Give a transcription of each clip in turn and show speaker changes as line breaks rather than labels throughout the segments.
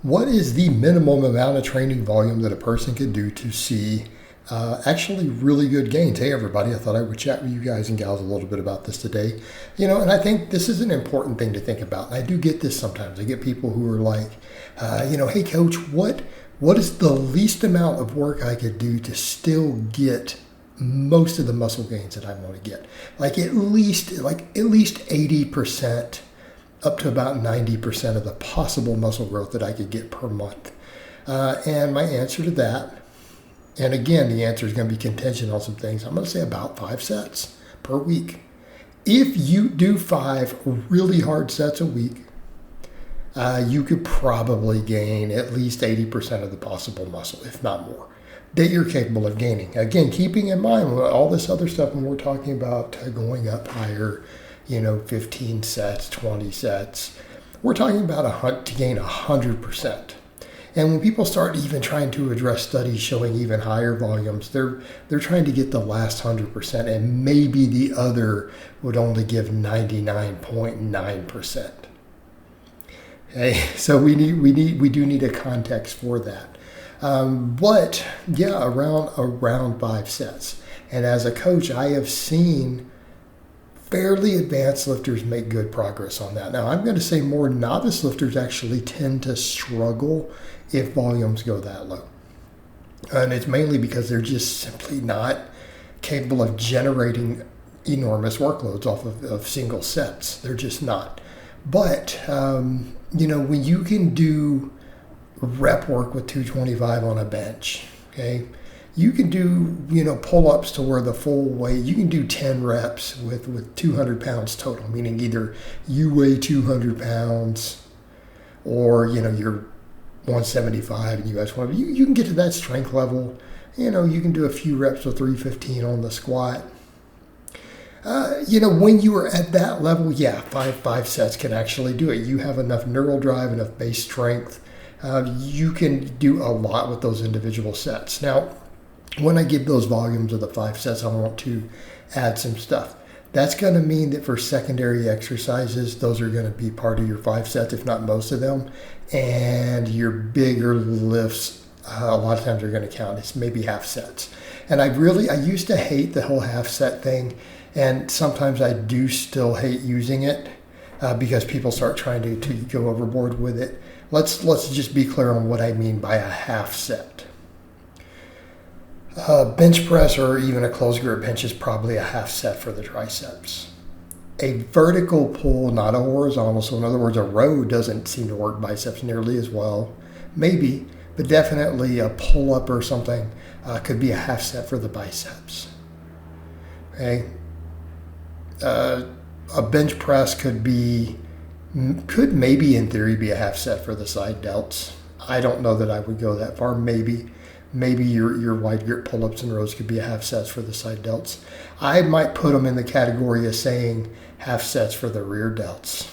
What is the minimum amount of training volume that a person could do to see actually really good gains? Hey, everybody, I thought I would chat with you guys and gals a little bit about this today. And I think this is an important thing to think about. And I do get this sometimes. I get people who are like, hey, coach, what is the least amount of work I could do to still get most of the muscle gains that I want to get? Like at least 80%. Up to about 90% of the possible muscle growth that I could get per month. And my answer to that, and again, the answer is going to be contingent on some things. I'm going to say about 5 sets per week. If you do 5 really hard sets a week, you could probably gain at least 80% of the possible muscle, if not more, that you're capable of gaining. Again, keeping in mind all this other stuff when we're talking about going up higher, 15 sets, 20 sets. We're talking about to gain 100%. And when people start even trying to address studies showing even higher volumes, they're trying to get the last 100%, and maybe the other would only give 99.9%. Okay, so we do need a context for that. But yeah, around 5 sets. And as a coach, I have seen fairly advanced lifters make good progress on that. Now, I'm going to say more novice lifters actually tend to struggle if volumes go that low. And it's mainly because they're just simply not capable of generating enormous workloads off of single sets. They're just not. But, when you can do rep work with 225 on a bench, okay, you can do, pull-ups to where the full weight, you can do 10 reps with 200 pounds total, meaning either you weigh 200 pounds or, you're 175 and you guys want to, you can get to that strength level. You can do a few reps with 315 on the squat. When you are at that level, yeah, five sets can actually do it. You have enough neural drive, enough base strength. You can do a lot with those individual sets. Now, when I give those volumes of the 5 sets, I want to add some stuff. That's going to mean that for secondary exercises, those are going to be part of your 5 sets, if not most of them. And your bigger lifts, a lot of times are going to count as maybe half sets. And I used to hate the whole half set thing. And sometimes I do still hate using it because people start trying to go overboard with it. Let's just be clear on what I mean by a half set. Bench press or even a closed grip bench is probably a half set for the triceps. A vertical pull, not a horizontal, so in other words, a row doesn't seem to work biceps nearly as well. Maybe, but definitely a pull-up or something could be a half set for the biceps. Okay. A bench press could maybe in theory be a half set for the side delts. I don't know that I would go that far. Maybe your wide grip pull-ups and rows could be a half sets for the side delts. I might put them in the category of saying half sets for the rear delts.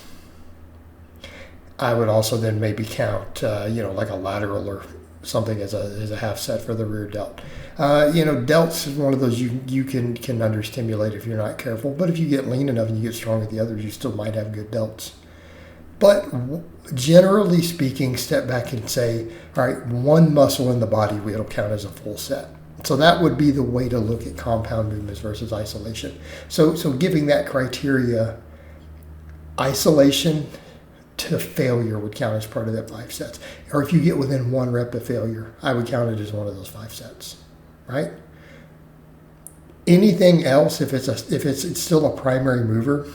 I would also then maybe count, like a lateral or something as a half set for the rear delt. Delts is one of those you can understimulate if you're not careful. But if you get lean enough and you get strong at the others, you still might have good delts. But generally speaking, step back and say, all right, one muscle in the body, it'll count as a full set. So that would be the way to look at compound movements versus isolation. So giving that criteria, isolation to failure would count as part of that 5 sets. Or if you get within 1 rep of failure, I would count it as one of those 5 sets, right? Anything else, if it's still a primary mover,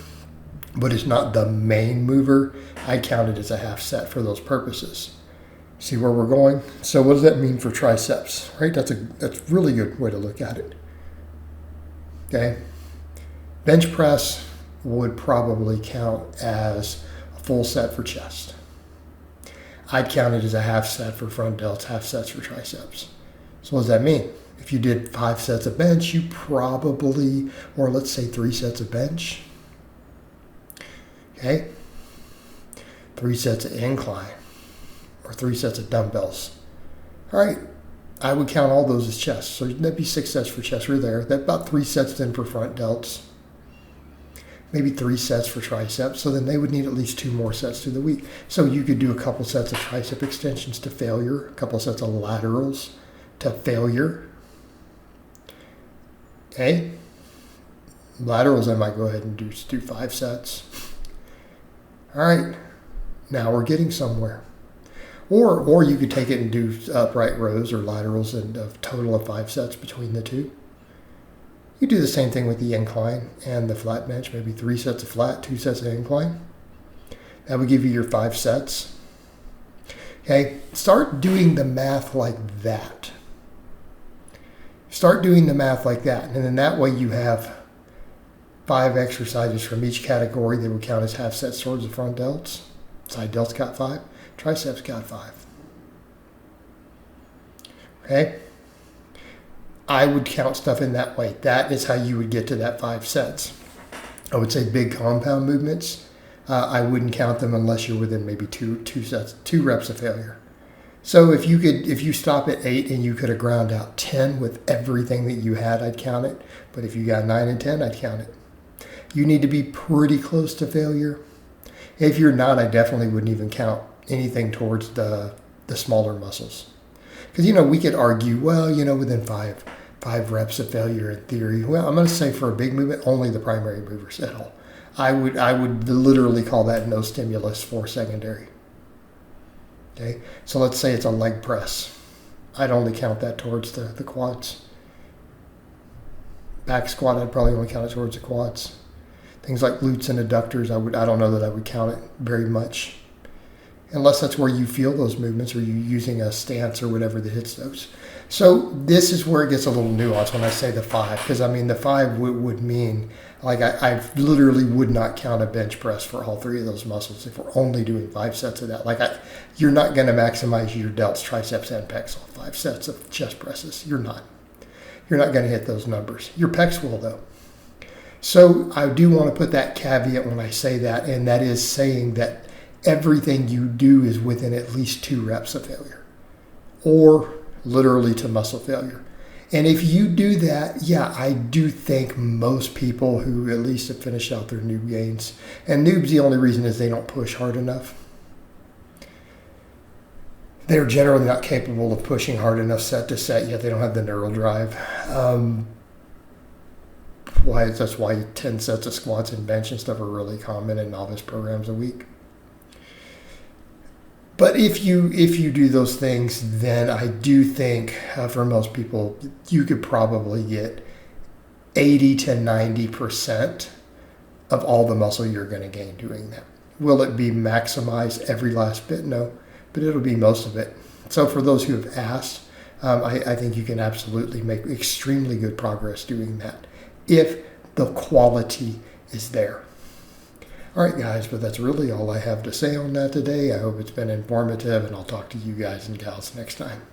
but it's not the main mover, I count it as a half set for those purposes. See where we're going? So what does that mean for triceps, right? That's a really good way to look at it. Okay. Bench press would probably count as a full set for chest. I'd count it as a half set for front delts, half sets for triceps. So what does that mean? If you did 5 sets of bench, you probably, or let's say 3 sets of bench, okay, 3 sets of incline, or 3 sets of dumbbells. All right, I would count all those as chest. So that'd be 6 sets for chest right there. That's about 3 sets then for front delts. maybe 3 sets for triceps. So then they would need at least 2 more sets through the week. So you could do a couple sets of tricep extensions to failure, a couple sets of laterals to failure. Okay. Laterals, I might go ahead and do 5 sets. All right. Now we're getting somewhere. Or you could take it and do upright rows or laterals and a total of 5 sets between the two. You do the same thing with the incline and the flat bench, maybe 3 sets of flat, 2 sets of incline. That would give you your 5 sets. Okay, start doing the math like that. Start doing the math like that. And then that way you have 5 exercises from each category that would count as half sets towards the front delts. Side delts got 5. Triceps got 5. Okay? I would count stuff in that way. That is how you would get to that 5 sets. I would say big compound movements, I wouldn't count them unless you're within maybe 2 sets, 2 reps of failure. So if you stop at 8 and you could have ground out 10 with everything that you had, I'd count it. But if you got 9 and 10, I'd count it. You need to be pretty close to failure. If you're not, I definitely wouldn't even count anything towards the smaller muscles. Because, we could argue, well, within 5 reps of failure in theory. Well, I'm going to say for a big movement, only the primary movers at all. I would literally call that no stimulus for secondary. Okay, so let's say it's a leg press. I'd only count that towards the quads. Back squat, I'd probably only count it towards the quads. Things like glutes and adductors, I don't know that I would count it very much. Unless that's where you feel those movements or you're using a stance or whatever that hits those. So this is where it gets a little nuanced when I say the 5, because the 5 would mean, I literally would not count a bench press for all 3 of those muscles if we're only doing 5 sets of that. You're not going to maximize your delts, triceps, and pecs on 5 sets of chest presses. You're not. You're not going to hit those numbers. Your pecs will, though. So I do want to put that caveat when I say that, and that is saying that everything you do is within at least 2 reps of failure, or literally to muscle failure. And if you do that, yeah, I do think most people who at least have finished out their noob gains, and noobs, the only reason is they don't push hard enough. They're generally not capable of pushing hard enough set to set, yet they don't have the neural drive. That's why 10 sets of squats and bench and stuff are really common in novice programs a week. But if you do those things, then I do think for most people, you could probably get 80 to 90% of all the muscle you're going to gain doing that. Will it be maximized every last bit? No, but it'll be most of it. So for those who have asked, I think you can absolutely make extremely good progress doing that if the quality is there. All right, guys, but that's really all I have to say on that today. I hope it's been informative, and I'll talk to you guys and gals next time.